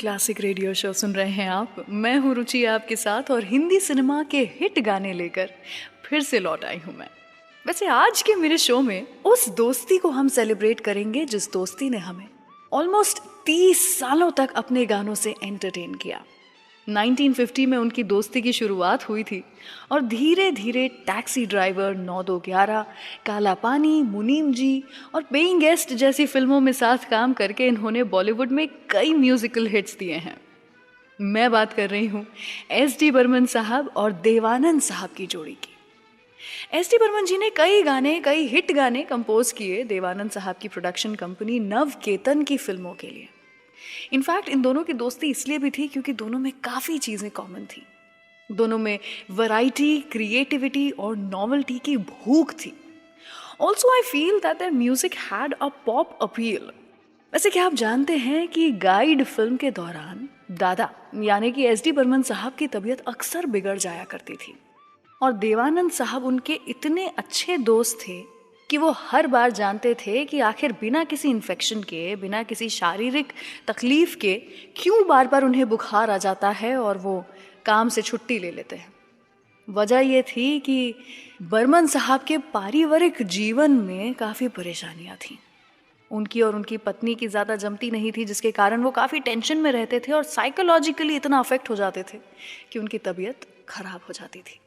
Classic radio show सुन रहे हैं आप। मैं हूँ रुचि आपके साथ और हिंदी सिनेमा के हिट गाने लेकर फिर से लौट आई हूँ मैं। वैसे आज के मेरे शो में उस दोस्ती को हम सेलिब्रेट करेंगे जिस दोस्ती ने हमें ऑलमोस्ट 30 सालों तक अपने गानों से एंटरटेन किया। 1950 में उनकी दोस्ती की शुरुआत हुई थी और धीरे धीरे टैक्सी ड्राइवर, 9211, काला पानी, मुनीम जी और पेइंग गेस्ट जैसी फिल्मों में साथ काम करके इन्होंने बॉलीवुड में कई म्यूजिकल हिट्स दिए हैं। मैं बात कर रही हूँ एस.डी. बर्मन साहब और देवानंद साहब की जोड़ी की। एस.डी. बर्मन जी ने कई हिट गाने कंपोज किए देवानंद साहब की प्रोडक्शन कंपनी नवकेतन की फिल्मों के लिए। इनफैक्ट इन दोनों की दोस्ती इसलिए भी थी क्योंकि दोनों में काफ़ी चीज़ें कॉमन थी। दोनों में वैरायटी, क्रिएटिविटी और नॉवेल्टी की भूख थी। Also I feel that their music had a pop appeal. वैसे क्या आप जानते हैं कि गाइड फिल्म के दौरान दादा यानी कि एस.डी. बर्मन साहब की तबीयत अक्सर बिगड़ जाया करती थी और देवानंद साहब उनके इतने अच्छे दोस्त थे कि वो हर बार जानते थे कि आखिर बिना किसी इन्फेक्शन के, बिना किसी शारीरिक तकलीफ के क्यों बार बार उन्हें बुखार आ जाता है और वो काम से छुट्टी ले लेते हैं। वजह ये थी कि बर्मन साहब के पारिवारिक जीवन में काफ़ी परेशानियां थीं। उनकी और उनकी पत्नी की ज़्यादा जमती नहीं थी, जिसके कारण वो काफ़ी टेंशन में रहते थे और साइकोलॉजिकली इतना अफेक्ट हो जाते थे कि उनकी तबीयत खराब हो जाती थी।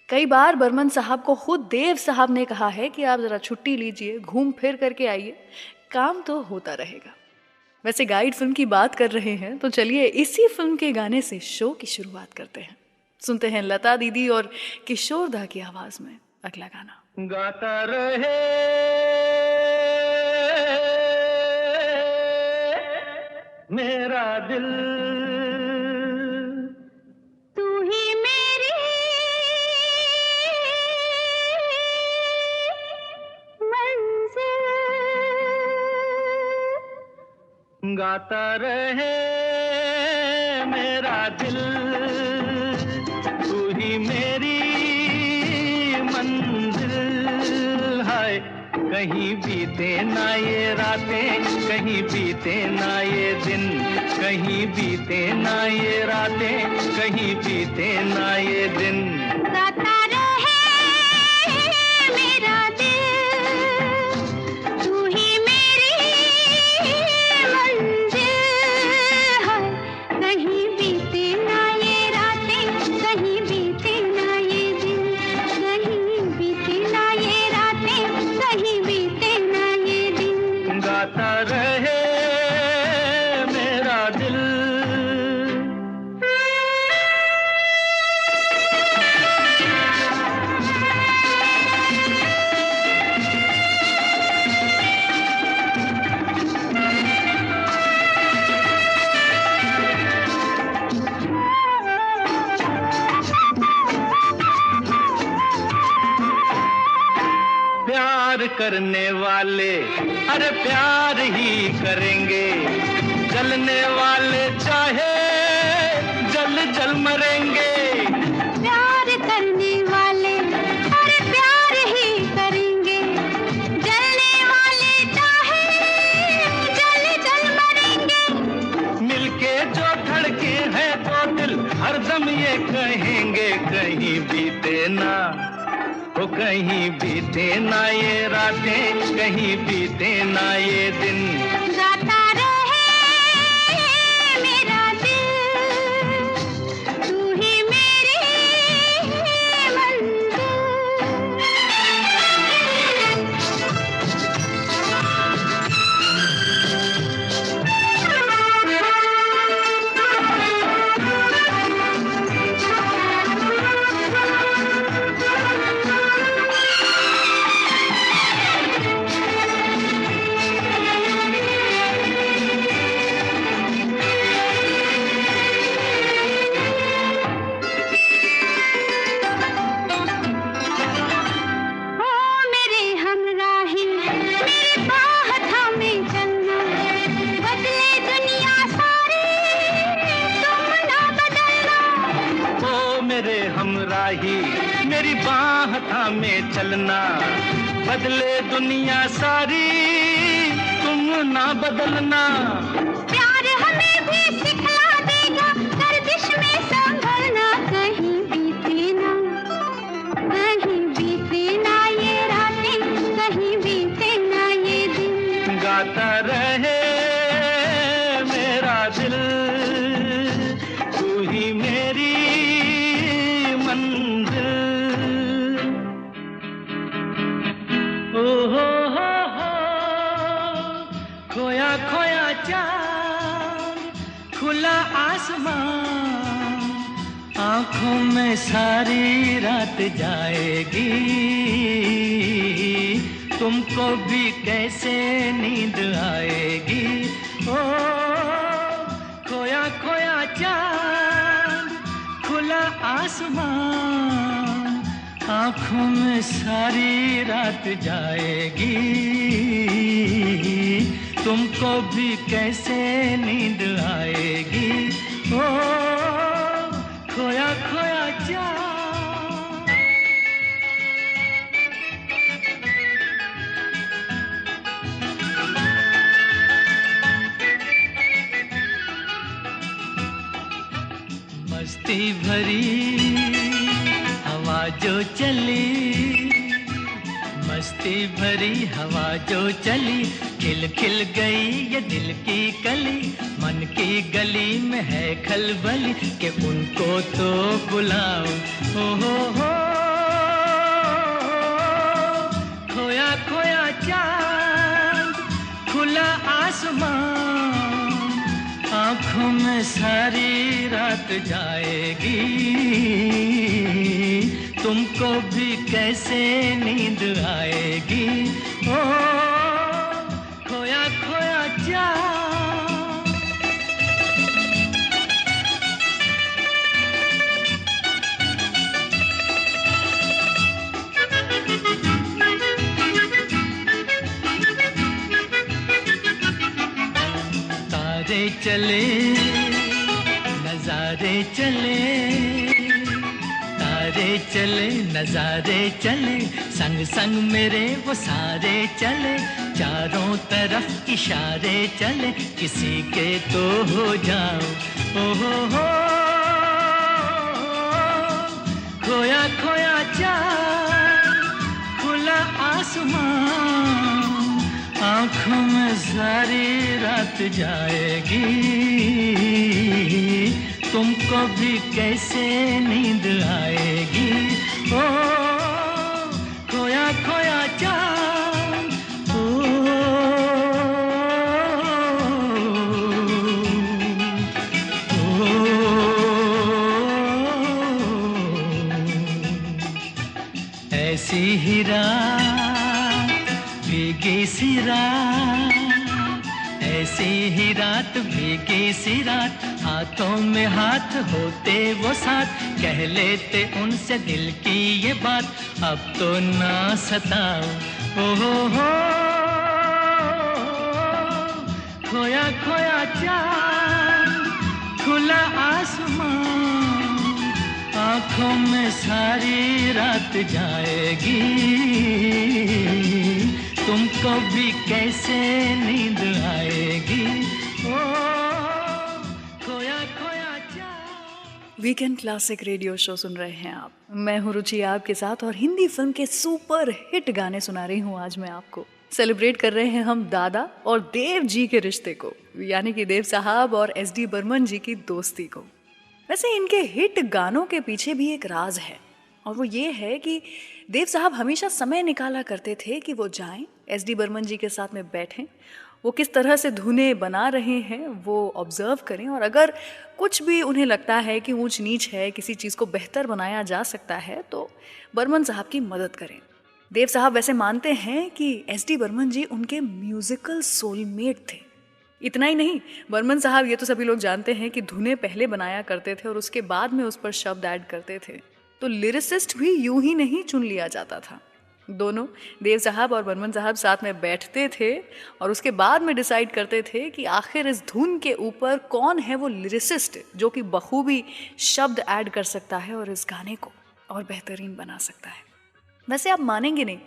कई बार बर्मन साहब को खुद देव साहब ने कहा है कि आप ज़रा छुट्टी लीजिए, घूम फिर करके आइए, काम तो होता रहेगा। वैसे गाइड फिल्म की बात कर रहे हैं तो चलिए इसी फिल्म के गाने से शो की शुरुआत करते हैं। सुनते हैं लता दीदी और किशोर दा की आवाज में अगला गाना। गाता रहे मेरा दिल, गाता रहे मेरा दिल, तू ही मेरी मंजिल है। कहीं बीते ना ये रातें, कहीं बीते ना ये दिन, कहीं बीते ना ये रातें, कहीं बीते ना ये दिन। गाता रहे मेरा करने वाले अरे प्यार ही करेंगे, जलने वाले चाहे जल जल मरेंगे। प्यार करने वाले अरे प्यार ही करेंगे, जलने वाले चाहे जल जल मरेंगे। मिलके जो धड़के हैं दो दिल हरदम ये कहेंगे, कहीं बीते ना वो, कहीं बीते ना ये रातें, कहीं बीते ना ये दिन। गाता रहे मेरा दिल, तू ही मेरी मेरी बाह थामे चलना, बदले दुनिया सारी तुम ना बदलना। प्यार हमें भी सिखला देगा, गर्दिश में संभलना, कहीं बीते ना, कहीं बीते ना ये रातें, कहीं बीते ना ये दिन। गाता रहे मेरा दिल, तू ही मेरी मंजिल। ओ हो, खोया खोया चांद, खुला आसमान, आंखों में सारी रात जाएगी, तुमको भी कैसे नींद आएगी। ओ खोया खोया चांद, खुला आसमान, आंखों में सारी रात जाएगी, तुमको भी कैसे नींद आएगी। ओ खोया खोया चांद। मस्ती भरी हवा जो चली, मस्ती भरी हवा जो चली, खिल खिल गई ये दिल की कली, मन की गली में है खलबली, कि उनको तो बुलाओ। हो खोया खोया चांद, खुला आसमान, आँखों में सारी रात जाएगी, तुमको भी कैसे नींद आएगी। ओ खोया खोया चांद। तारे चले नजारे चले, तारे चले नजारे चले, संग संग मेरे वो सारे चले, चारों तरफ इशारे चले, किसी के तो हो जाओ। ओ हो खोया खोया चांद, खुला आसमान, आँखों में सारी रात जाएगी, तुमको भी कैसे नींद आएगी। ओ खोया खोया चांद। ओ ऐसी ही रात, भीगी सी रात, ऐसी ही रात, भीगी सी रात, हाथों में हाथ होते वो साथ, कह लेते उनसे दिल की ये बात, अब तो ना सताओ। ओ हो खोया खोया चांद, खुला आसमान, आँखों में सारी रात जाएगी, तुमको भी कैसे नींद आएगी। ओ खोया खोया चांद। वीकेंड क्लासिक रेडियो शो सुन रहे हैं आप। मैं हूँ रुचि आपके साथ और हिंदी फिल्म के सुपर हिट गाने सुना रही हूँ आज मैं आपको। सेलिब्रेट कर रहे हैं हम दादा और देव जी के रिश्ते को, यानी कि देव साहब और एसडी बर्मन जी की दोस्ती को। वैसे इनके हिट गानों के पीछे भी एक राज है, और वो ये है कि देव साहब हमेशा समय निकाला करते थे कि वो जाएं, एसडी बर्मन जी के साथ में बैठें, वो किस तरह से धुनें बना रहे हैं वो ऑब्जर्व करें, और अगर कुछ भी उन्हें लगता है कि ऊंच नीच है, किसी चीज़ को बेहतर बनाया जा सकता है, तो बर्मन साहब की मदद करें। देव साहब वैसे मानते हैं कि एसडी बर्मन जी उनके म्यूजिकल सोलमेट थे। इतना ही नहीं, बर्मन साहब ये तो सभी लोग जानते हैं कि धुनें पहले बनाया करते थे और उसके बाद में उस पर शब्द ऐड करते थे, तो लिरिसिस्ट भी यूं ही नहीं चुन लिया जाता था। दोनों, देव साहब और बर्मन साहब, साथ में बैठते थे और उसके बाद में डिसाइड करते थे कि आखिर इस धुन के ऊपर कौन है वो लिरिसिस्ट जो कि बखूबी शब्द ऐड कर सकता है और इस गाने को और बेहतरीन बना सकता है। वैसे आप मानेंगे नहीं,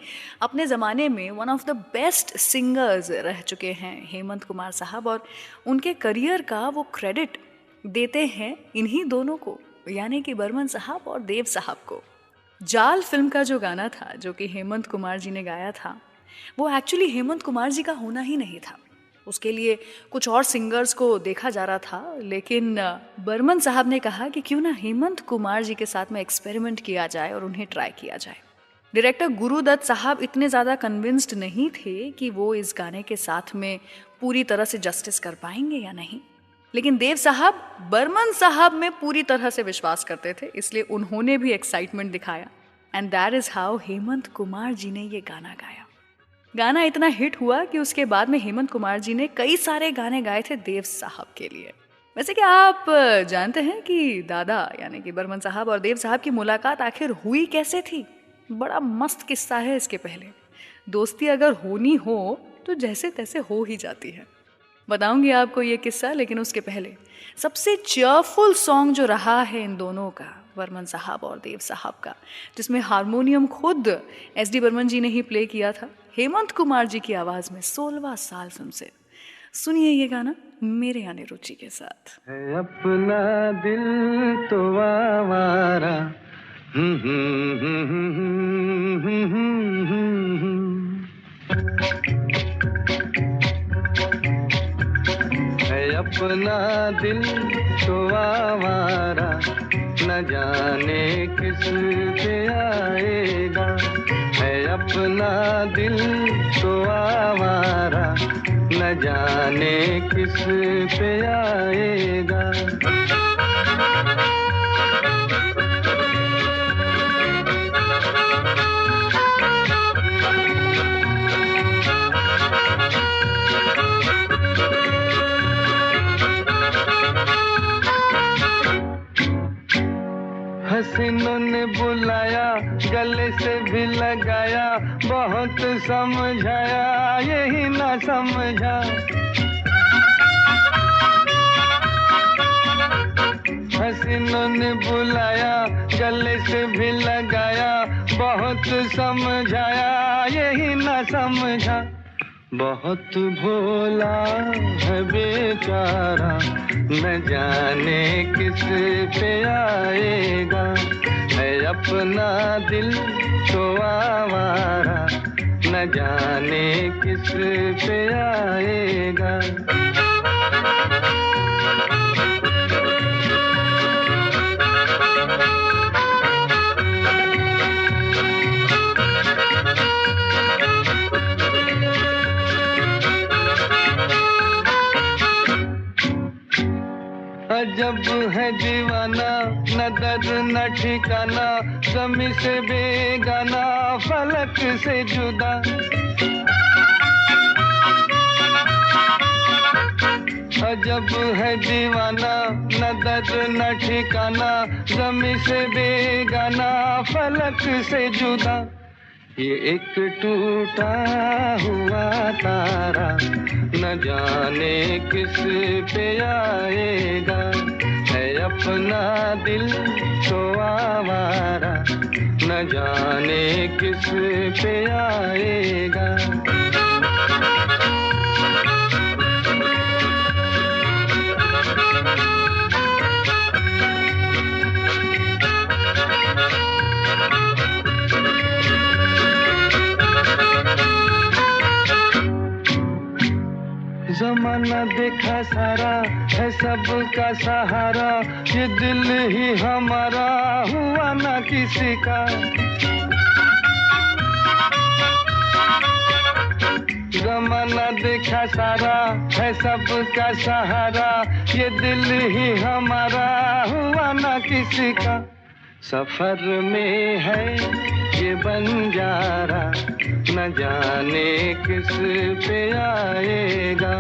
अपने ज़माने में one of the best singers रह चुके हैं हेमंत कुमार साहब, और उनके करियर का वो क्रेडिट देते हैं इन्हीं दोनों को, यानी कि बर्मन साहब और देव साहब को। जाल फिल्म का जो गाना था जो कि हेमंत कुमार जी ने गाया था, वो एक्चुअली हेमंत कुमार जी का होना ही नहीं था। उसके लिए कुछ और सिंगर्स को देखा जा रहा था, लेकिन बर्मन साहब ने कहा कि क्यों ना हेमंत कुमार जी के साथ में एक्सपेरिमेंट किया जाए और उन्हें ट्राई किया जाए। डायरेक्टर गुरुदत्त साहब इतने ज़्यादा कन्विंस्ड नहीं थे कि वो इस गाने के साथ में पूरी तरह से जस्टिस कर पाएंगे या नहीं, लेकिन देव साहब बर्मन साहब में पूरी तरह से विश्वास करते थे, इसलिए उन्होंने भी एक्साइटमेंट दिखाया। And that is how Hemant Kumar ji ने ये गाना गाया। गाना इतना हिट हुआ कि उसके बाद में हेमंत कुमार जी ने कई सारे गाने गाए थे देव साहब के लिए। वैसे क्या आप जानते हैं कि दादा यानी कि बर्मन साहब और देव साहब की मुलाकात आखिर हुई कैसे थी? बड़ा मस्त किस्सा है इसके पहले। दोस्ती अगर होनी हो तो जैसे तैसे हो ही जाती है। बताऊंगी आपको ये किस्सा, लेकिन उसके पहले सबसे चेयरफुल सॉन्ग जो रहा है इन दोनों का, बर्मन साहब और देव साहब का, जिसमें हारमोनियम खुद SD बर्मन जी ने ही प्ले किया था हेमंत कुमार जी की आवाज़ में, 16वां साल फिल्म से। सुनिए ये गाना मेरे यानी रुचि के साथ। है अपना दिल तो आवारा, है अपना दिल तो आवारा, न जाने किस पे आएगा। है अपना दिल तो आवारा, न जाने किस पे आएगा। हसीनों ने बुलाया, गले से भी लगाया, बहुत समझाया यही ना समझा। हसीनों ने बुलाया, गले से भी लगाया, बहुत समझाया यही ना समझा। बहुत भोला है बेचारा, न जाने किस पे आएगा। है अपना दिल तो आवारा, न जाने किस पे आएगा। अजब है दीवाना, न दर्द न ठिकाना, ज़मीं से बेगाना, फलक से जुदा। अजब है दीवाना, न दर्द न ठिकाना, ज़मीं से बेगाना, फलक से जुदा। ये एक टूटा हुआ तारा, न जाने किस पे आएगा। है अपना दिल तो आवारा, न जाने किस पे आएगा। जमाना देखा सारा है सबका सहारा, ये दिल ही हमारा हुआ ना किसी का। जमाना देखा सारा है सबका सहारा, ये दिल ही हमारा हुआ ना किसी का। सफर में है ये बंजारा, न जाने किस पे आएगा।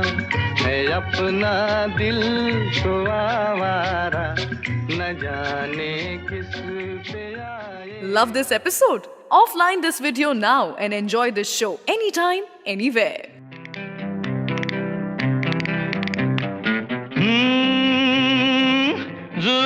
है अपना दिल तो आवारा, न जाने किस पे आएगा। Love this episode? Offline this video now and enjoy this show anytime, anywhere. Zo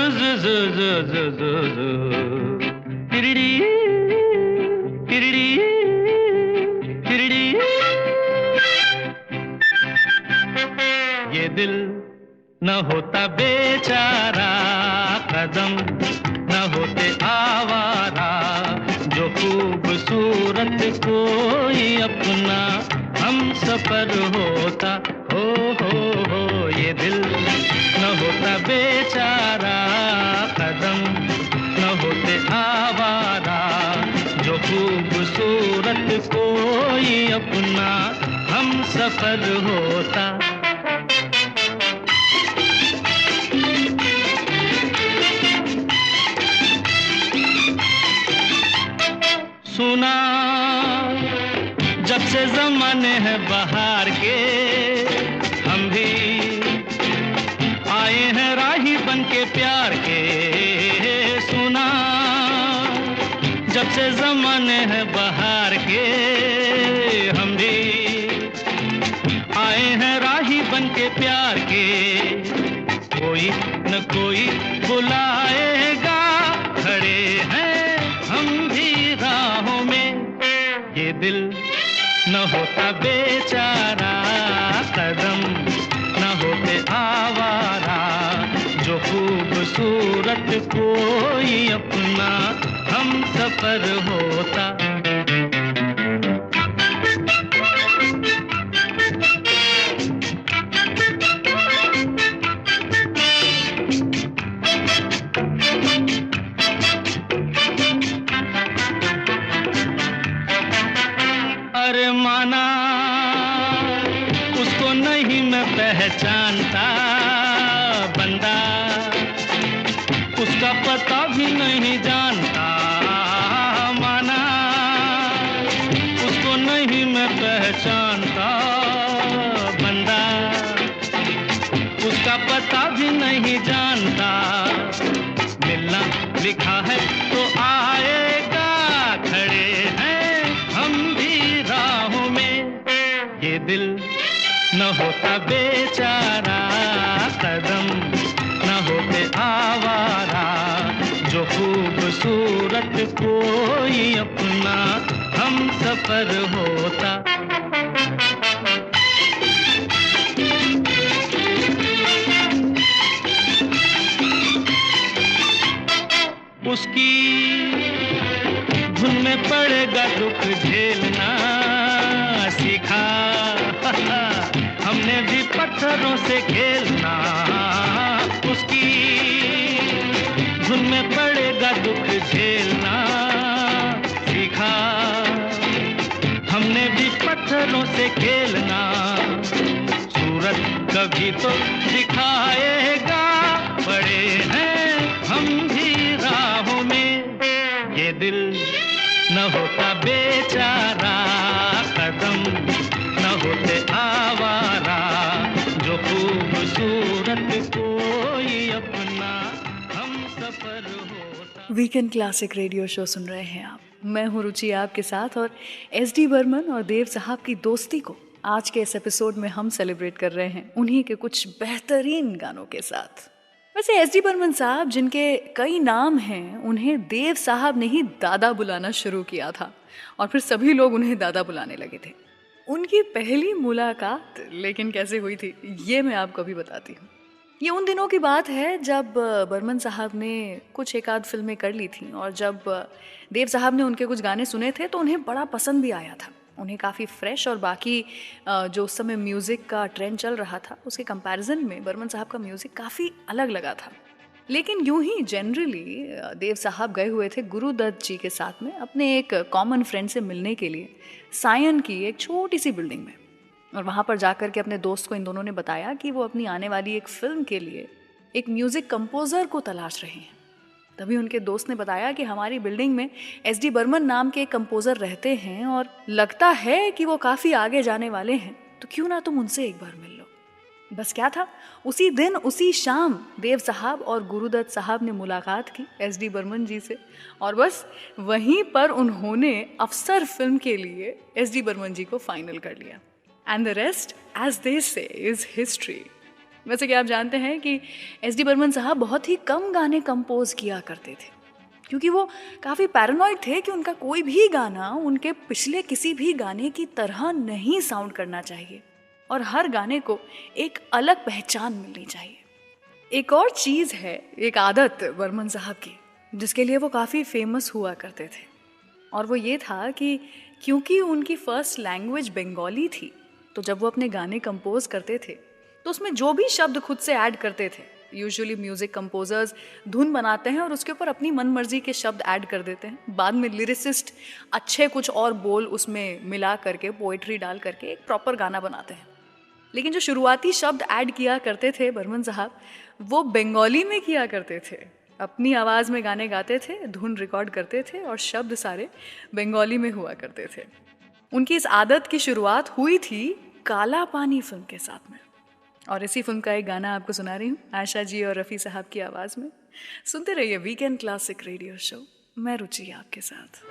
न होता बेचारा कदम, न होते आवारा जो खूबसूरत कोई अपना हम सफर होता। हो ये दिल न होता बेचारा कदम, न होते आवारा जो खूबसूरत कोई अपना हम सफर होता। सुना जब से ज़माने हैं बहार के, हम भी आए हैं राही बन के प्यार के। सुना जब से ज़माने हैं बहार के, हम भी आए हैं राही बन के प्यार के। कोई न कोई बुलाएगा, खड़े हैं हम भी राहों में। ये दिल न होता बेचारा कदम, न होते आवारा जो खूबसूरत कोई अपना हम सफर होता। अरे माना उसको नहीं मैं पहचानता, बंदा उसका पता भी नहीं जानता। माना उसको नहीं मैं पहचानता, बंदा उसका पता भी नहीं जानता। मिलना लिखा है तो आएगा, खड़े हैं हम भी राहों में। ये दिल न होता बेचारा कदम, न होते आवारा जो खूबसूरत कोई अपना हम सफर होता। उसकी धुन में पड़ेगा दुख झेलना सीखा, हमने भी पत्थरों से खेलना। उसकी धुन में पड़ेगा दुख झेलना सीखा, हमने भी पत्थरों से खेलना। सूरत कभी तो दिखाएगा, पड़े हैं हम भी राहों में। ये दिल न होता बेचारा कदम, न होते आवारा जो खूबसूरत कोई अपना हम सफर होता। वीकेंड क्लासिक रेडियो शो सुन रहे हैं आप। मैं हूँ रुचि आपके साथ, और SD बर्मन और देव साहब की दोस्ती को आज के इस एपिसोड में हम सेलिब्रेट कर रहे हैं उन्हीं के कुछ बेहतरीन गानों के साथ। वैसे SD बर्मन साहब, जिनके कई नाम हैं, उन्हें देव साहब ने ही दादा बुलाना शुरू किया था और फिर सभी लोग उन्हें दादा बुलाने लगे थे। उनकी पहली मुलाकात लेकिन कैसे हुई थी, ये मैं आपको अभी बताती हूँ। ये उन दिनों की बात है जब बर्मन साहब ने कुछ एक आध फिल्में कर ली थी, और जब देव साहब ने उनके कुछ गाने सुने थे तो उन्हें बड़ा पसंद भी आया था। उन्हें काफ़ी फ्रेश और बाकी जो उस समय म्यूज़िक का ट्रेंड चल रहा था उसके कंपैरिजन में बर्मन साहब का म्यूज़िक काफ़ी अलग लगा था। लेकिन यूं ही जनरली देव साहब गए हुए थे गुरुदत्त जी के साथ में अपने एक कॉमन फ्रेंड से मिलने के लिए सायन की एक छोटी सी बिल्डिंग में, और वहाँ पर जाकर के अपने दोस्त को इन दोनों ने बताया कि वो अपनी आने वाली एक फ़िल्म के लिए एक म्यूज़िक कंपोज़र को तलाश रहे हैं। तभी उनके दोस्त ने बताया कि हमारी बिल्डिंग में SD बर्मन नाम के एक कंपोज़र रहते हैं और लगता है कि वो काफ़ी आगे जाने वाले हैं, तो क्यों ना तुम उनसे एक बार मिल लो। बस क्या था, उसी दिन उसी शाम देव साहब और गुरुदत्त साहब ने मुलाकात की SD बर्मन जी से, और बस वहीं पर उन्होंने अफसर फिल्म के लिए SD बर्मन जी को फाइनल कर लिया। And the rest, as they say, is history. वैसे कि आप जानते हैं कि SD बर्मन साहब बहुत ही कम गाने कंपोज किया करते थे, क्योंकि वो काफ़ी पैरानॉइड थे कि उनका कोई भी गाना उनके पिछले किसी भी गाने की तरह नहीं साउंड करना चाहिए, और हर गाने को एक अलग पहचान मिलनी चाहिए। एक और चीज़ है, एक आदत बर्मन साहब की, जिसके लिए वो काफ़ी फेमस हुआ करते थे, और वो ये था कि क्योंकि उनकी फर्स्ट लैंग्वेज बंगाली थी, तो जब वो अपने गाने कंपोज करते थे तो उसमें जो भी शब्द खुद से ऐड करते थे, यूजुअली म्यूज़िक कंपोजर्स धुन बनाते हैं और उसके ऊपर अपनी मन मर्जी के शब्द ऐड कर देते हैं, बाद में लिरिसिस्ट अच्छे कुछ और बोल उसमें मिला करके, पोइट्री डाल करके एक प्रॉपर गाना बनाते हैं। लेकिन जो शुरुआती शब्द ऐड किया करते थे बर्मन साहब, वो बंगाली में किया करते थे, अपनी आवाज़ में गाने गाते थे, धुन रिकॉर्ड करते थे और शब्द सारे बंगाली में हुआ करते थे। उनकी इस आदत की शुरुआत हुई थी काला पानी फिल्म के साथ में, और इसी फिल्म का एक गाना आपको सुना रही हूँ आशा जी और रफ़ी साहब की आवाज़ में। सुनते रहिए वीकेंड क्लासिक रेडियो शो, मैं रुचि आपके साथ।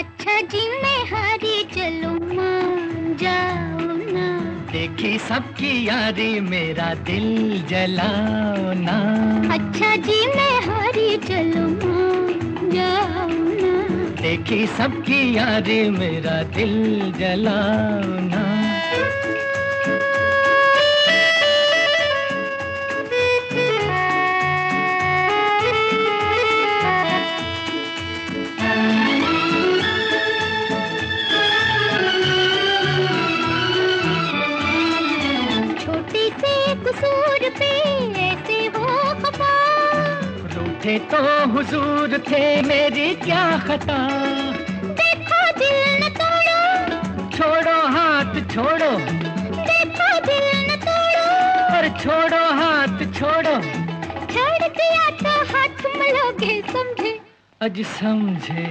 अच्छा जी मैं हारी चलो मान जाओ ना, देखी सबकी यारी मेरा दिल जलाओ ना। अच्छा जी मैं हारी चलो मान जाओ ना, देखी सबकी यारी मेरा दिल जलाओ ना। छोटी से कसूर पे ऐसे हो खफा, रूठे तो हुजूर थे मेरी क्या खता। देखो दिल न तोड़ो, छोड़ो हाथ छोड़ो, देखो दिल न तोड़ो, और छोड़ो हाथ छोड़ो, छोड़ दिया तो हाथ मलोगे समझे, अज समझे।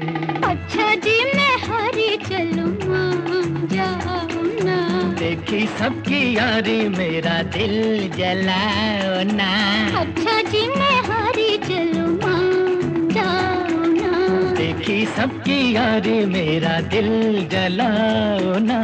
अच्छा जी मैं हारी चलूं मान जाओ ना, देखी सबकी यारी मेरा दिल जलाओ ना। अच्छा जी मैं हारी चलूं मान जाओ ना, देखी सबकी यारी मेरा दिल जलाओ ना।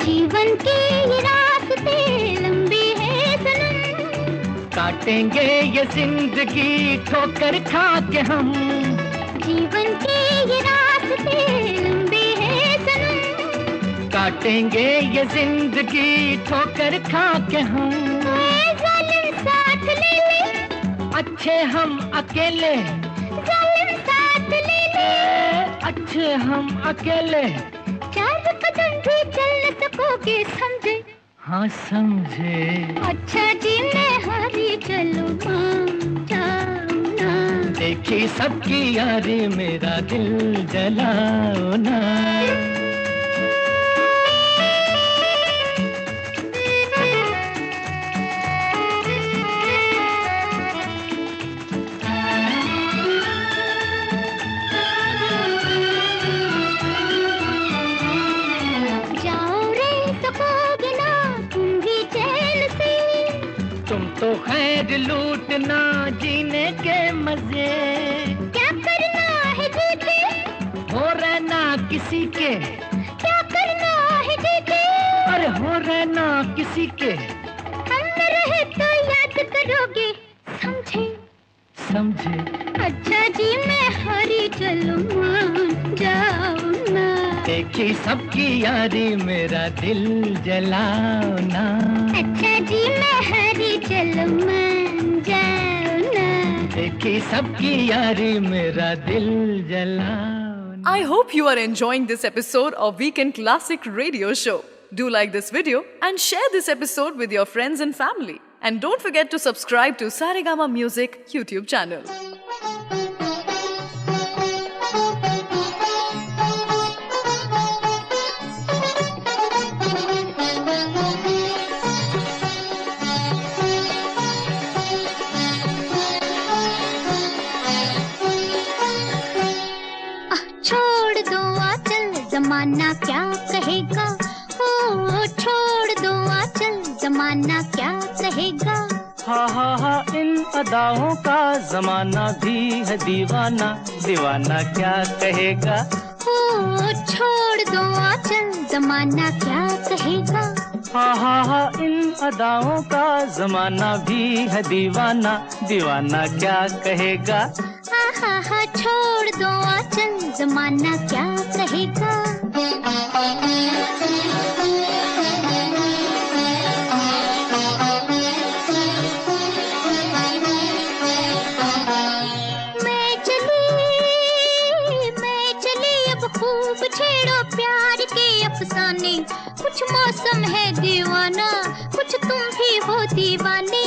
जीवन के ये रास्ते लंबे हैं सनम, काटेंगे ये जिंदगी ठोकर खा के हम। जीवन के ये रास्ते लंबे हैं सनम, काटेंगे ये जिंदगी ठोकर खा के हम। ऐ जालिम साथ ले ले, अच्छे हम अकेले, जालिम साथ ले ले, अच्छे हम अकेले, चार कदम भी चल न सकोगे समझे, हाँ समझे। अच्छा जी मैं हारी चलूं मान जाओ ना, देखी सबकी यारी मेरा दिल जलाओ ना। जाओ रे सकोगे ना तुम भी चैन से, तुम तो खैर लूटना जीने के मजे। क्या करना है जीते, हो रहना किसी के, क्या करना है जीते, अरे हो रहना किसी के, हम न रहे तो याद करोगे समझे, समझे। अच्छा जी मैं हारी चलूं मान जाओ ना, देखी सबकी यारी मेरा दिल जलाओ ना। अच्छा जी मैं हारी चलो मान जाओ ना। देखी सबकी यारी मेरा दिल जलाओ ना। I hope you are enjoying this episode of Weekend Classic Radio Show. Do like this video and share this episode with your friends and family. And don't forget to subscribe to Saregama Music YouTube channel. छोड़ दो आंचल जमाना क्या कहेगा, ओ छोड़ दो आंचल जमाना क्या कहेगा, हा इन अदाओं का जमाना भी है दीवाना, दीवाना क्या कहेगा। ओ छोड़ दो आंचल जमाना क्या कहेगा। हा इन अदाओं का जमाना भी है दीवाना, दीवाना क्या कहेगा। हा छोड़ दो आंचल, जमाना क्या कहेगा। मैं चली अब खूब छेड़ो प्यार के अफसाने, कुछ मौसम है दीवाना, कुछ तुम भी हो दीवाने।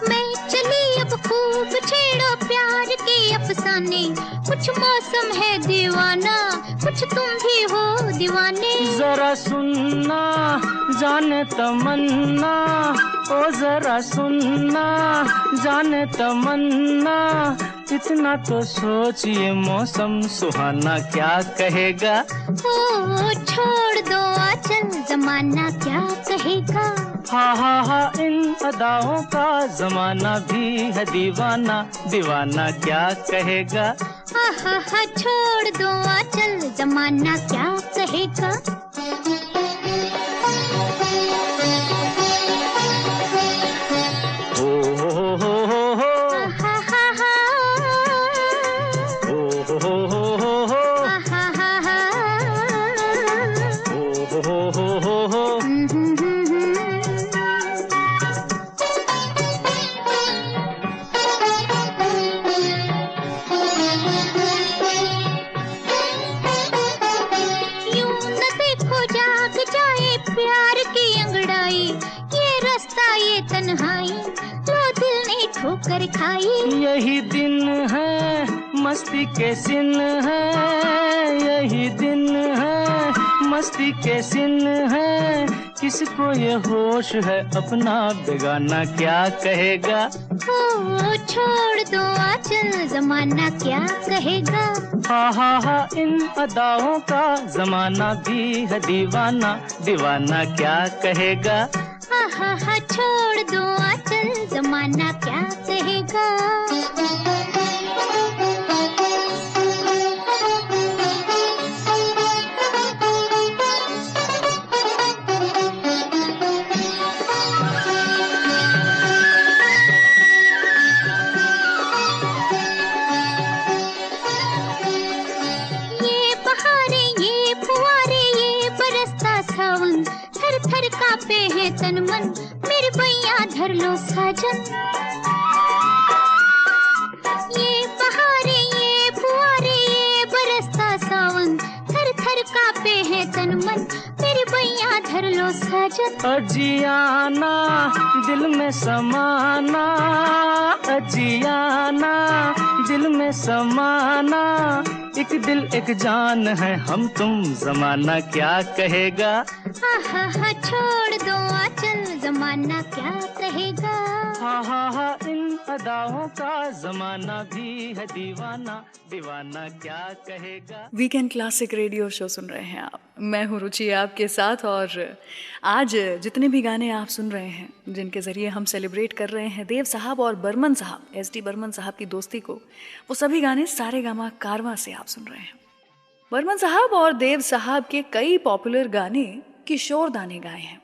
मैं चली अब खूब छेड़ो प्यार के अफसाने, कुछ मौसम है दीवाना, कुछ तुम भी हो दीवाने। जरा सुनना जाने तमन्ना, ओ जरा सुनना जाने तमन्ना, इतना तो सोचिए मौसम सुहाना क्या कहेगा। ओ छोड़ दो आंचल, जमाना क्या कहेगा। हा इन अदाओं का जमाना भी है दीवाना, दीवाना क्या कहेगा। हा छोड़ दो आंचल, जमाना क्या कहेगा। ठोकर खाई, यही दिन है मस्ती के सिन है, यही दिन है मस्ती के सिन है, किसको ये होश है अपना बेगाना क्या कहेगा। ओ छोड़ दो आंचल, जमाना क्या कहेगा। हा इन अदाओं का जमाना भी है दीवाना, दीवाना क्या कहेगा। हा छोड़ दो आंचल, जमाना क्या कहेगा। ये बहारें, ये फुवारे, ये बरसता सावन, थर थर कांपे है तन मन, मेरे बैया धर लो साजन। ये बहारें, ये फुवारे, ये बरसता सावन, थर थर कांपे है तन मन, मेरे बैया धर लो साजन। अजियाना दिल में समाना, अजियाना दिल में समाना, एक दिल एक जान है हम तुम, जमाना क्या कहेगा। हा छोड़ दो आंचल, जमाना क्या कहेगा। हा इन अदाओं का जमाना भी है दीवाना, दीवाना क्या कहेगा। वीकेंड क्लासिक रेडियो शो सुन रहे हैं आप, मैं हूँ रुचि आपके साथ। और आज जितने भी गाने आप सुन रहे हैं, जिनके ज़रिए हम सेलिब्रेट कर रहे हैं देव साहब और बर्मन साहब, एस.डी. बर्मन साहब की दोस्ती को, वो सभी गाने सारेगामा कारवां से आप सुन रहे हैं। बर्मन साहब और देव साहब के कई पॉपुलर गाने किशोर दा ने गाए हैं।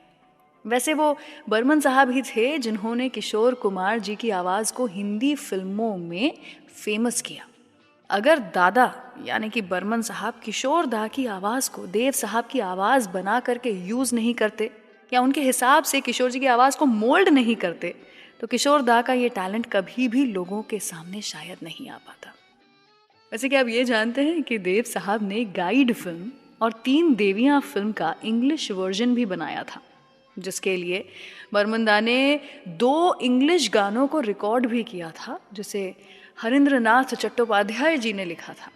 वैसे वो बर्मन साहब ही थे जिन्होंने किशोर कुमार जी की आवाज़ को हिंदी फिल्मों में फेमस किया। अगर दादा यानी कि बर्मन साहब किशोर दा की आवाज़ को देव साहब की आवाज़ बना करके यूज़ नहीं करते, या उनके हिसाब से किशोर जी की आवाज़ को मोल्ड नहीं करते, तो किशोर दा का ये टैलेंट कभी भी लोगों के सामने शायद नहीं आ पाता। वैसे क्या आप ये जानते हैं कि देव साहब ने गाइड फिल्म और 3 देवियाँ फिल्म का इंग्लिश वर्जन भी बनाया था, जिसके लिए बर्मन दा ने 2 इंग्लिश गानों को रिकॉर्ड भी किया था, जिसे हरिंद्रनाथ चट्टोपाध्याय जी ने लिखा था।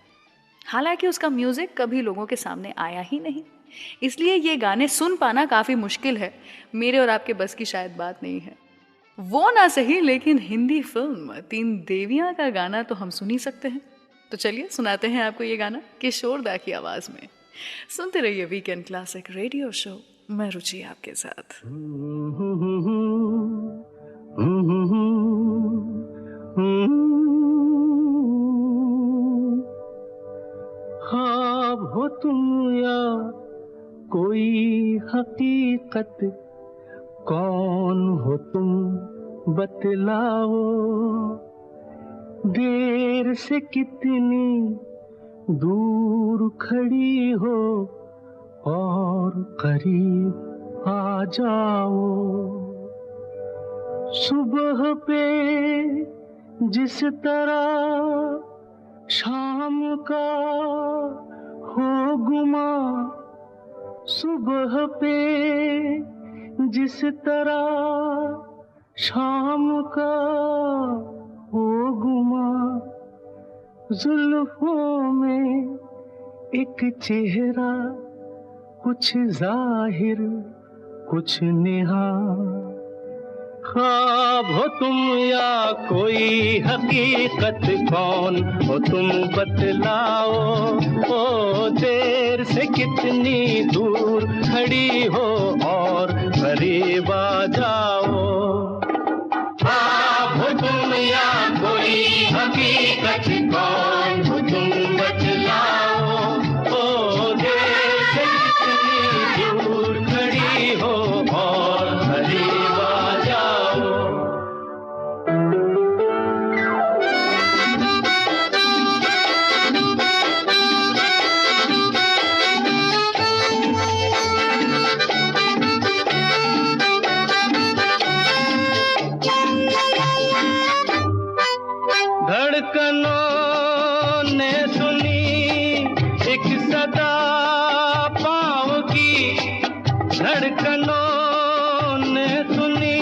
हालांकि उसका म्यूज़िक कभी लोगों के सामने आया ही नहीं, इसलिए ये गाने सुन पाना काफ़ी मुश्किल है, मेरे और आपके बस की शायद बात नहीं है। वो ना सही, लेकिन हिंदी फिल्म 3 देवियाँ का गाना तो हम सुन ही सकते हैं। तो चलिए सुनाते हैं आपको ये गाना किशोर दा की आवाज़ में। सुनते रहिए वीकेंड क्लासिक रेडियो शो, मैं रुचि आपके साथ। ख्वाब हो तुम या कोई हकीकत, कौन हो तुम बतलाओ। देर से कितनी दूर खड़ी हो और करीब आ जाओ। सुबह पे जिस तरह शाम का हो गुमा, सुबह पे जिस तरह शाम का हो गुमा, जुल्फों में एक चेहरा, कुछ जाहिर कुछ नेहा। ख्वाब हो तुम या कोई हकीकत, कौन हो तुम बतलाओ। ओ देर से कितनी दूर खड़ी हो और करीब आ जाओ। ख्वाब हो तुम या कोई हकीकत, कौन हो तुम बतलाओ। ओ देर से कितनी दूर खड़ी हो और करीब आ जाओ। धड़कनों ने सुनी एक सदा पाँव की, धड़कनों ने सुनी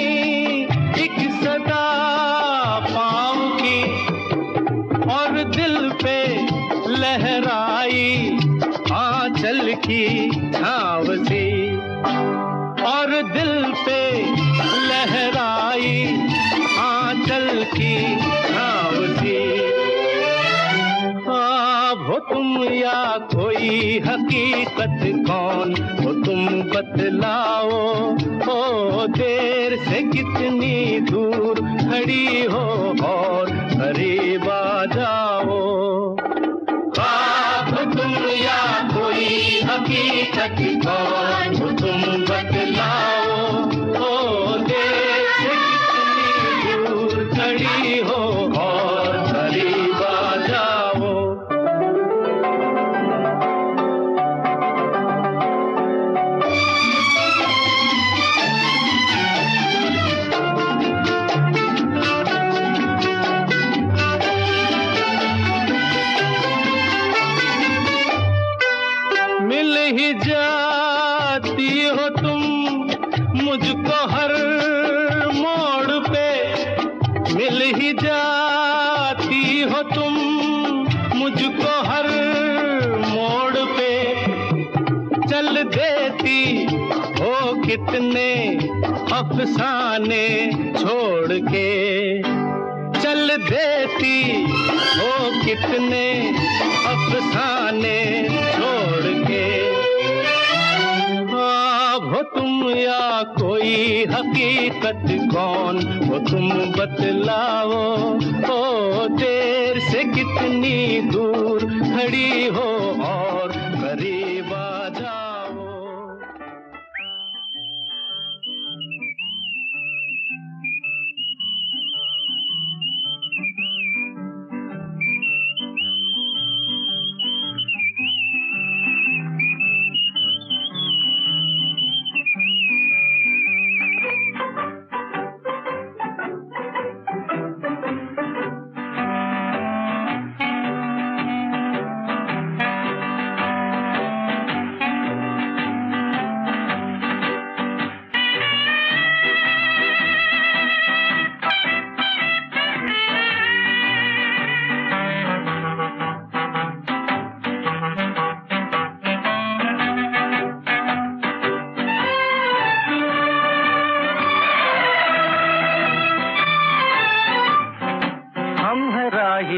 एक सदा पाँव की, और दिल पे लहराई आंचल की छाँव सी, और दिल पे लहराई आंचल की छाँव सी। ख्वाब हो तुम या कोई हकीकत, कौन हो तुम बतलाओ। ओ देर से कितनी दूर खड़ी हो और करीब आ जाओ। ख्वाब हो तुम या कोई हकीकत, कौन हो तुम बतलाओ। ओ देर से कितनी दूर खड़ी हो और करीब आ जाओ। मिल ही जाती हो तुम मुझको हर मोड़ पे, मिल ही जाती हो तुम मुझको हर मोड़ पे। चल देती हो कितने अफसाने छोड़ के, चल देती हो कितने अफसाने छोड़ के। ख्वाब हो तुम या कोई हकीकत, कौन हो तुम बतलाओ। ओ देर से कितनी दूर खड़ी हो और करीब आ जाओ।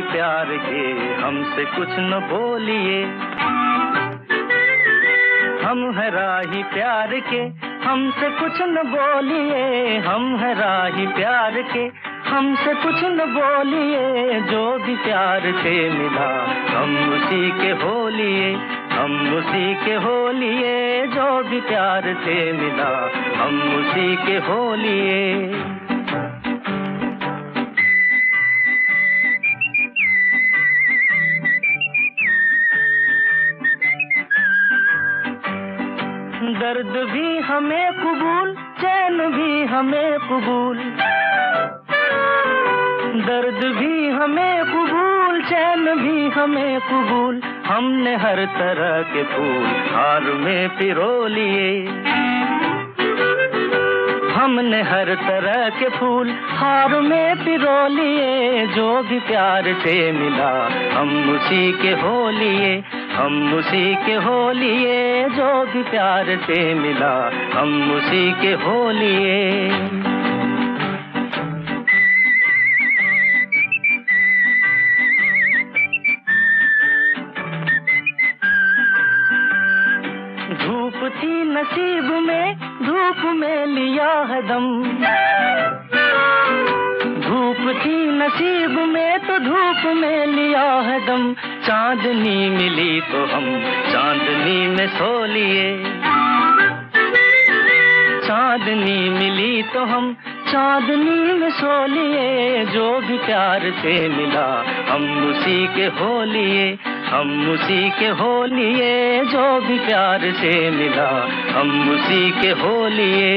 प्यार के हमसे कुछ न बोलिए, हम है राही प्यार के हमसे कुछ न बोलिए, हम है राही प्यार के हमसे कुछ न बोलिए। जो भी प्यार से मिला हम उसी के हो लिए, हम उसी के हो लिए, जो भी प्यार से मिला हम उसी के हो लिए। दर्द भी हमें कबूल, चैन भी हमें कबूल, दर्द भी हमें कबूल, चैन भी हमें कबूल। हमने हर तरह के फूल हार में पिरो लिए, हमने हर तरह के फूल हार में पिरो लिए। जो भी प्यार से मिला हम उसी के हो लिए, हम उसी के हो लिए। जो भी प्यार से मिला हम उसी के हो लिए। धूप थी नसीब में, धूप में लिया है दम, धूप थी नसीब में तो धूप में लिया है दम। चांदनी मिली तो हम चांदनी में सो लिए, चांदनी मिली तो हम चांदनी में सो लिए। जो भी प्यार से मिला हम उसी के हो लिए, हम उसी के हो लिए। जो भी प्यार से मिला हम उसी के हो लिए।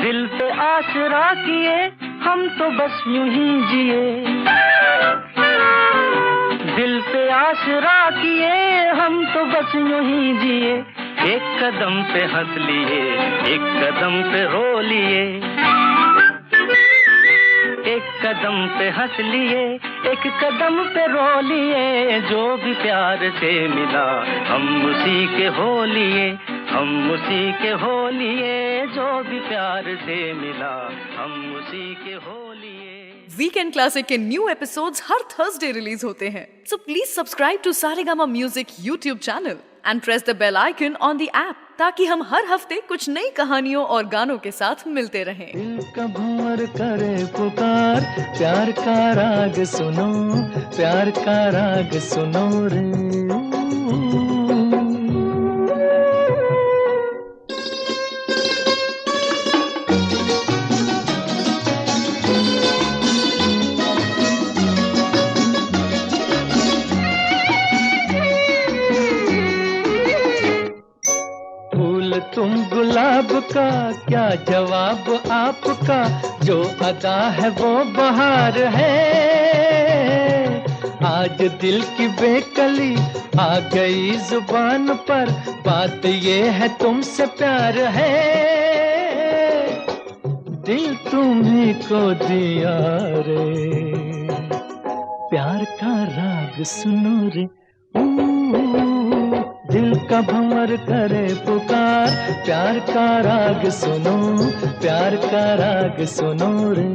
दिल पे आसरा किए हम तो बस यूं ही जिए, दिल पे आसरा किए हम तो बस यूं ही जिए। एक कदम पे हंस लिए, एक कदम पे रो लिए, एक कदम पे हंस लिए, एक कदम पे रो लिए। जो भी प्यार से मिला हम उसी के हो लिए, हम उसी के हो लिए। जो भी प्यार से मिला हम उसी के हो लिए। वीकेंड क्लासिक के न्यू एपिसोड्स हर थर्सडे रिलीज होते हैं, so please subscribe to Saregama music YouTube channel and press the bell icon on the app, ताकि हम हर हफ्ते कुछ नई कहानियों और गानों के साथ मिलते रहें। दिल का भंवर करे पुकार, प्यार का राग सुनो, प्यार का राग सुनो रे। तुम गुलाब का क्या जवाब आपका, जो अदा है वो बहार है। आज दिल की बेकली आ गई जुबान पर, बात ये है तुमसे प्यार है। दिल तुम्ही को दिया रे, प्यार का राग सुनो रे। दिल का भंवर करे पुकार, प्यार का राग सुनो, प्यार का राग सुनो रे।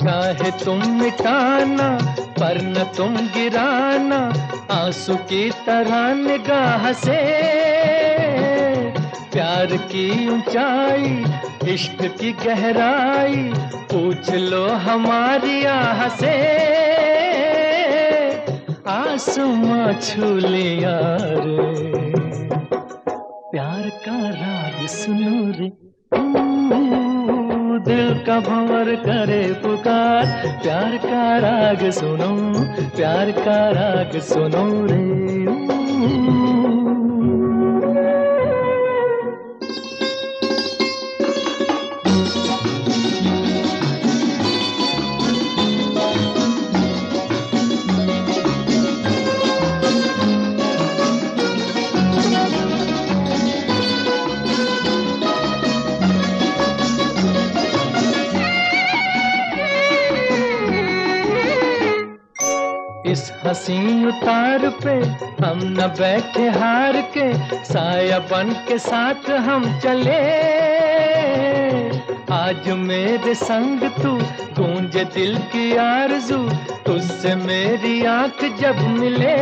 चाहे तुम मिटाना पर न तुम गिराना, आंसू की तरह निगाह से। प्यार की ऊंचाई, इश्क की गहराई, पूछ लो हमारी आह से। आसमां छू लिया रे, प्यार का राग सुनो रे। दिल का भंवर करे पुकार, प्यार का राग सुनो, प्यार का राग सुनो रे। उस हंसी उतार पे हम न बैठे हार के, साया बन के साथ हम चले। आज मेरे संग तू, गूंजे दिल की आरज़ू, तुझसे मेरी आंख जब मिले,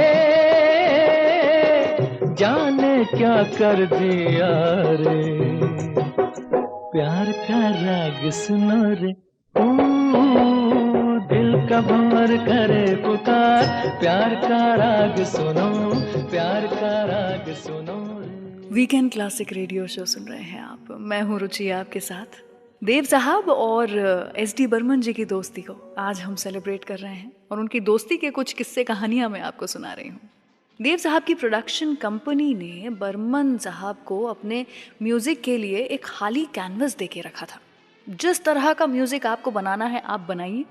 जाने क्या कर दिया रे। प्यार का राग सुनो रे, दिल का भंवर करे पुकार, प्यार का राग सुनो, प्यार का राग सुनो। वीकेंड क्लासिक रेडियो शो सुन रहे हैं आप, मैं हूँ रुचि आपके साथ। देव साहब और एस.डी. बर्मन जी की दोस्ती को आज हम सेलिब्रेट कर रहे हैं और उनकी दोस्ती के कुछ किस्से कहानियाँ मैं आपको सुना रही हूँ। देव साहब की प्रोडक्शन कंपनी ने बर्मन साहब को अपने म्यूज़िक के लिए एक खाली कैनवस दे के रखा था। जिस तरह का म्यूज़िक आपको बनाना है आप बनाइए,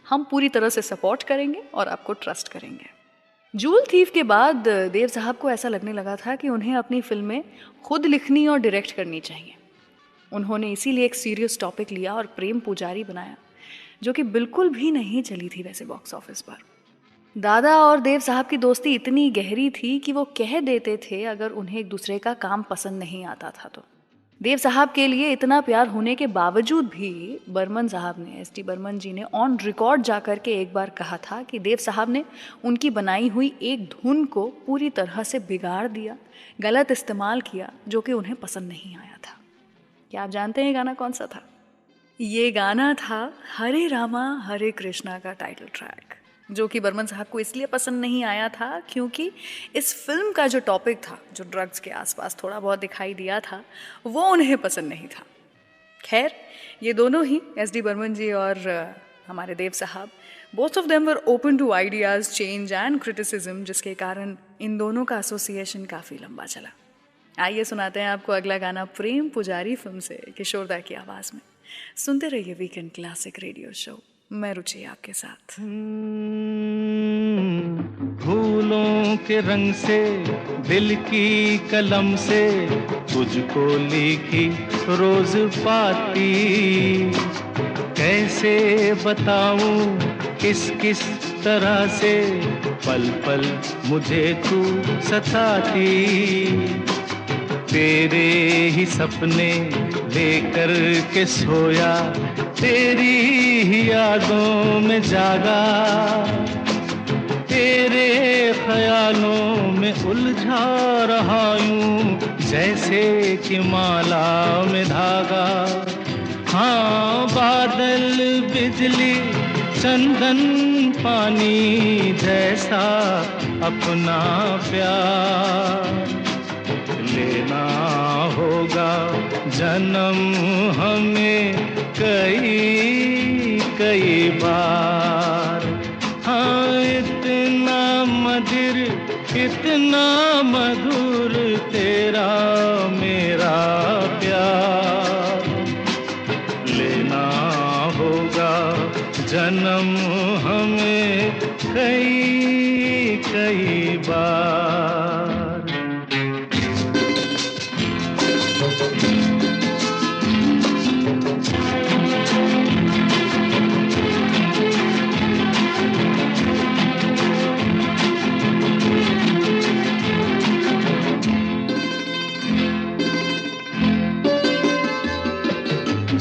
हम पूरी तरह से सपोर्ट करेंगे और आपको ट्रस्ट करेंगे। जूल थीफ के बाद देव साहब को ऐसा लगने लगा था कि उन्हें अपनी फिल्में खुद लिखनी और डायरेक्ट करनी चाहिए। उन्होंने इसीलिए एक सीरियस टॉपिक लिया और प्रेम पुजारी बनाया, जो कि बिल्कुल भी नहीं चली थी वैसे बॉक्स ऑफिस पर। दादा और देव साहब की दोस्ती इतनी गहरी थी कि वो कह देते थे अगर उन्हें एक दूसरे का काम पसंद नहीं आता था तो। देव साहब के लिए इतना प्यार होने के बावजूद भी बर्मन साहब ने, एस.डी. बर्मन जी ने ऑन रिकॉर्ड जाकर के एक बार कहा था कि देव साहब ने उनकी बनाई हुई एक धुन को पूरी तरह से बिगाड़ दिया, गलत इस्तेमाल किया, जो कि उन्हें पसंद नहीं आया था। क्या आप जानते हैं गाना कौन सा था? ये गाना था हरे रामा हरे कृष्णा का टाइटल ट्रैक, जो कि बर्मन साहब को इसलिए पसंद नहीं आया था क्योंकि इस फिल्म का जो टॉपिक था, जो ड्रग्स के आसपास थोड़ा बहुत दिखाई दिया था, वो उन्हें पसंद नहीं था। खैर, ये दोनों ही, एस.डी. बर्मन जी और हमारे Dev Sahab, both of them were open to ideas, change and criticism, जिसके कारण इन दोनों का एसोसिएशन काफ़ी लंबा चला। आइए सुनाते हैं आपको अगला गाना प्रेम पुजारी फिल्म से किशोरदा की आवाज़ में। सुनते रहिए वीकेंड क्लासिक रेडियो शो, मैं रुचि आपके साथ। फूलों के रंग से, दिल की कलम से, तुझको लिखी रोज पाती, कैसे बताऊं किस किस तरह से, पल पल मुझे तू सताती। तेरे ही सपने लेकर के सोया, तेरी ही यादों में जागा, तेरे ख्यालों में उलझा रहा यूं, जैसे कि माला में धागा। हाँ, बादल बिजली चंदन पानी जैसा अपना प्यार लेना होगा जन्म हमें कई कई बार। हाँ, इतना मधुर, इतना मधुर तेरा मेरा प्यार, लेना होगा जन्म हमें कई कई बार।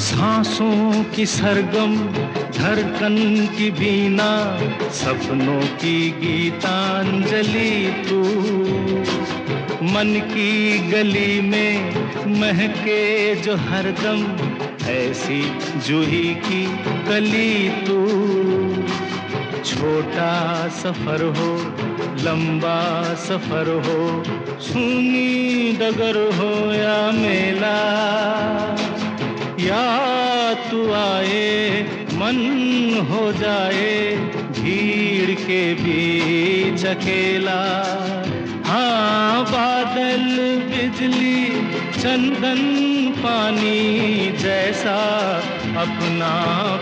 सांसों की सरगम, धड़कन की बीना, सपनों की गीतांजलि तू, मन की गली में महके जो हरदम, ऐसी जूही की कली तू। छोटा सफर हो, लंबा सफर हो, सूनी डगर हो या मेला, या तू आए मन हो जाए भीड़ के बीच अकेला। हाँ, बादल बिजली चंदन पानी जैसा अपना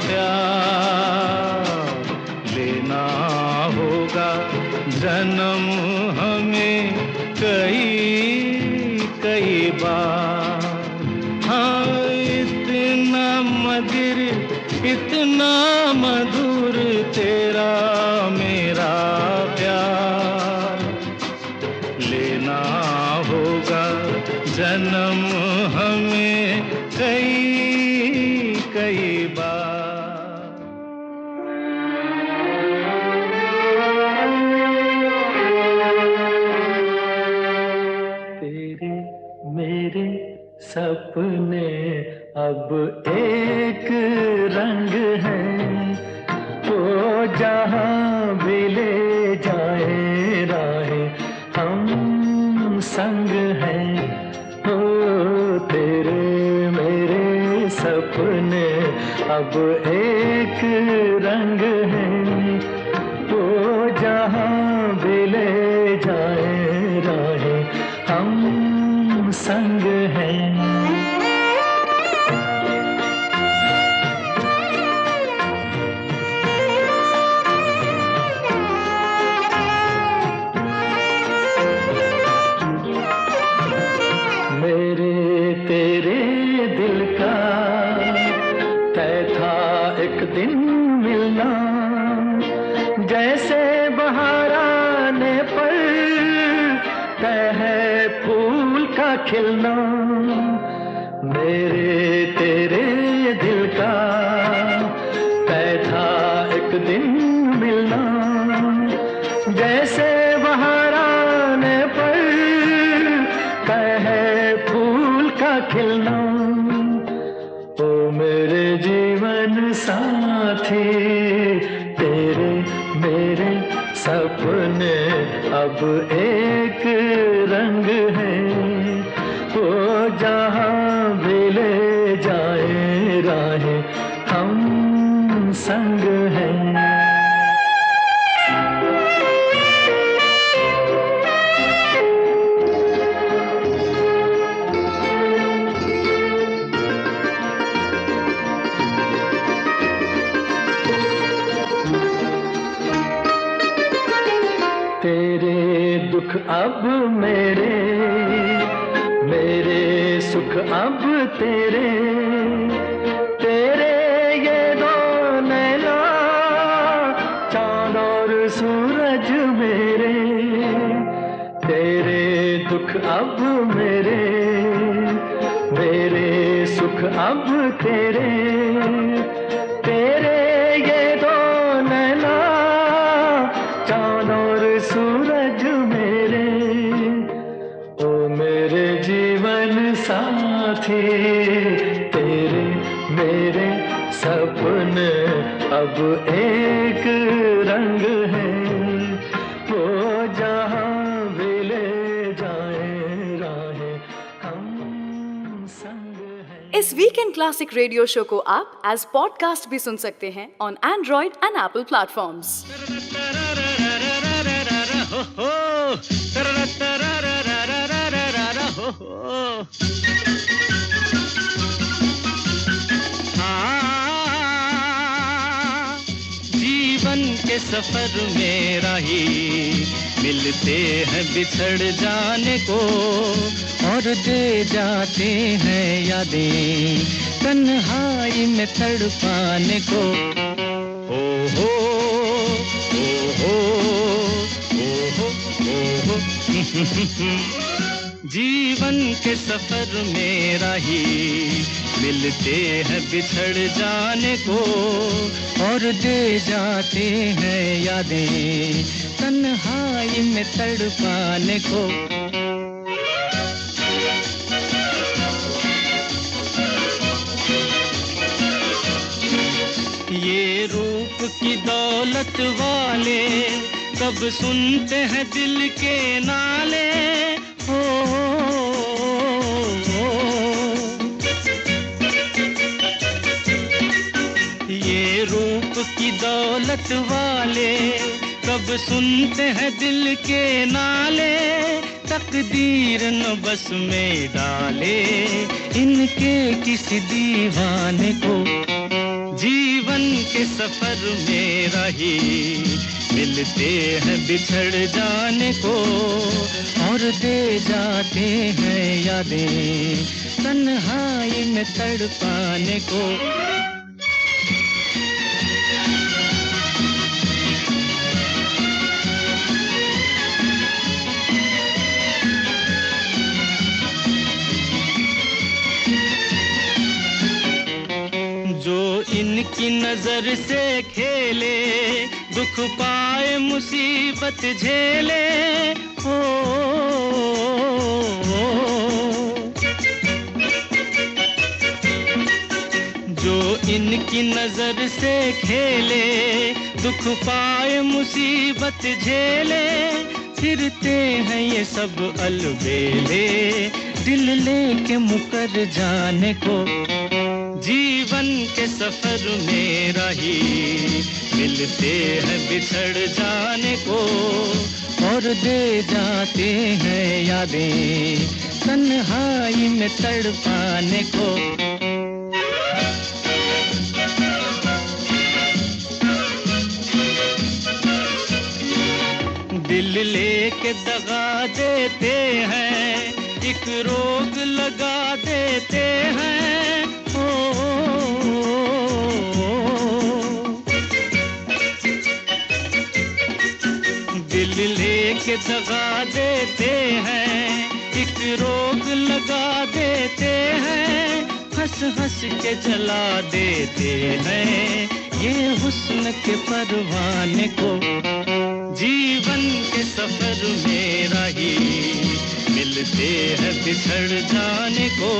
प्यार, लेना होगा जन्म हमें कई कई बार। हाँ, इतना मधुर, इतना मधुर तेरा मेरा प्यार, अब एक रंग है, वो जहाँ भी ले जाए राहें, हम संग हैं। हो तेरे मेरे सपने अब एक रंग है, वो जहाँ भी ले जाए राहें, हम संग हैं। दिन मिलना जैसे बहार आने पर तय है फूल का खिलना, मेरे तेरे दिल का तय था एक दिन मिलना, जैसे बहार आने पर तय है फूल का खिलना। ओ मेरे जीवन साथी, तेरे मेरे सपने अब एक रंग है, वो जहाँ भी ले जाए राहें, हम संग हैं। दुख अब मेरे, मेरे सुख अब तेरे, तेरे ये दो नैना चांद और सूरज मेरे, तेरे दुख अब मेरे, मेरे सुख अब तेरे, तेरे ये दो नैना चांद और सूरज मेरे। ओ मेरे जीवन साथी, तेरे मेरे सपने अब एक रंग है, वो जहाँ भी ले जाए राहें, हम संग हैं। इस वीकेंड क्लासिक रेडियो शो को आप एज पॉडकास्ट भी सुन सकते हैं on Android and Apple platforms. जीवन के सफर में राही मिलते हैं बिछड़ जाने को, और दे जाते हैं यादें तन्हाई में तड़पाने को। ओ हो ओ हो ओ हो ओ हो जीवन के सफर में राही मिलते हैं बिछड़ जाने को, और दे जाते हैं यादें तन्हाई में तड़पाने को। ये रूप की दौलत वाले कब सुनते हैं दिल के नाले, ये रूप की दौलत वाले कब सुनते हैं दिल के नाले, तकदीर न बस में डाले इनके किसी दीवाने को। जीवन के सफर में राही मिलते हैं बिछड़ जाने को, और दे जाते हैं यादें तन्हाई में तड़पाने को। इनकी नजर से खेले दुख पाए मुसीबत झेले, जो इनकी नजर से खेले, दुख पाए मुसीबत झेले, फिरते हैं ये सब अलबेले, दिल लेके मुकर जाने को। जीवन के सफर में राही मिलते हैं बिछड़ जाने को, और दे जाते हैं यादें तन्हाई में तड़पाने को। दिल लेके दगा देते हैं, एक रोग लगा देते हैं। दिल लेके दगा देते हैं, एक रोग लगा देते हैं, हंस हंस के जला देते हैं ये हुस्न के परवाने को। जीवन के सफर में राही मिलते हैं बिछड़ जाने को,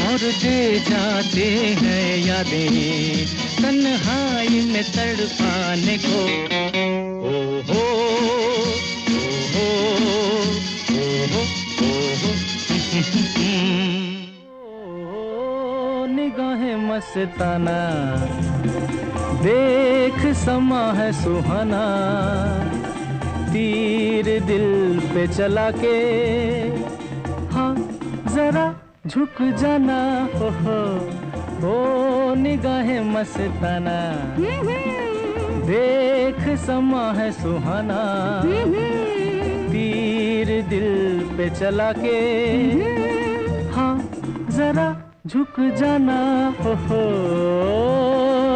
और दे जाते हैं यादें तन्हाई में तड़पाने को। ओ हो ओ हो ओ निगाहें मस्ताना, देख समा है सुहाना, तीर दिल पे चला के, हाँ जरा झुक जाना। हो निगाहें मस्ताना, देख समा है सुहाना, तीर दिल पे चला के, हाँ जरा झुक जाना। हो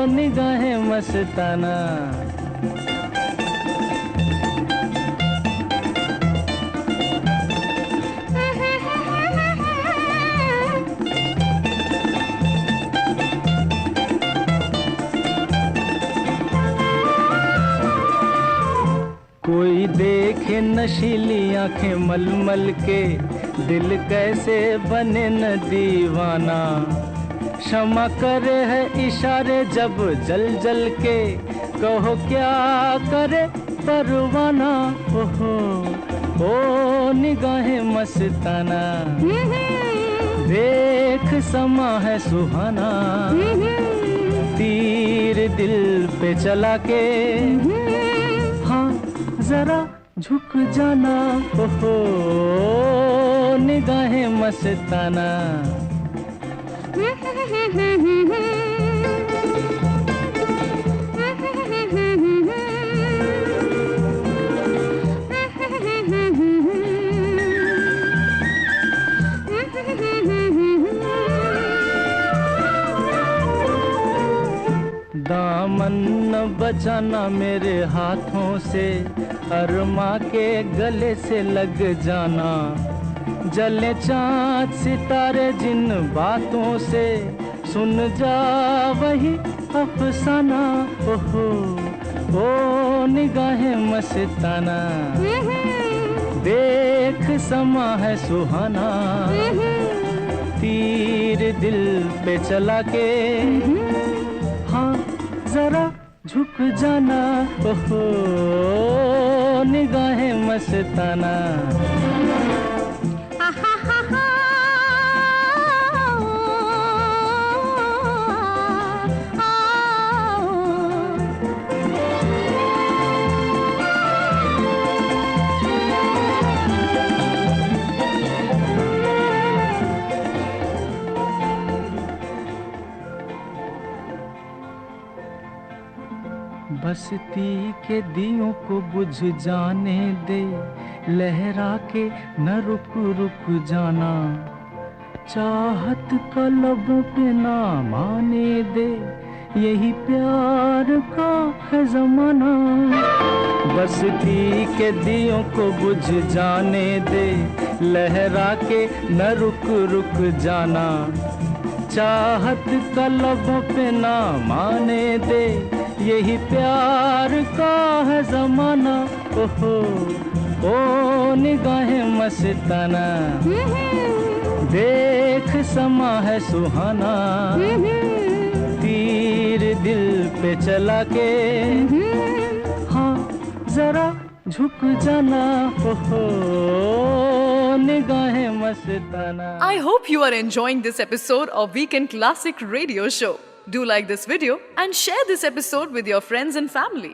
निगाहें मस्ताना। कोई देखे नशीली आंखें मलमल के, दिल कैसे बने न दीवाना। क्षमा करे है इशारे जब जल जल के, कहो क्या करे परवाना। ओहो ओ निगाहें मस्ताना, देख समा है सुहाना, तीर दिल पे चला के, हाँ जरा झुक जाना। ओहो निगाहें मस्ताना। दामन न बचाना मेरे हाथों से, अरमा के गले से लग जाना। जले चाँद सितारे जिन बातों से, सुन जा वही अफसाना। ओहो ओ निगाहें मस्ताना, देख समा है सुहाना, तीर दिल पे चला के, हाँ जरा झुक जाना। ओहो निगाहें मस्ताना। बस्ती के दियों को बुझ जाने दे, लहरा के न रुक रुक जाना। चाहत का लबों पे ना माने दे, यही प्यार का है जमाना। बस्ती के दियों को बुझ जाने दे, लहरा के न रुक रुक जाना। चाहत का लबों पे ना माने दे, यही प्यार का है जमाना। ओहो ओ निगाहें मस्ताना, देख समा है सुहाना, दिल पे चला के, हाँ जरा झुक जाना, हो निगाहें मस्ताना। I hope you are enjoying this episode of Weekend Classic Radio Show. Do like this video and share this episode with your friends and family.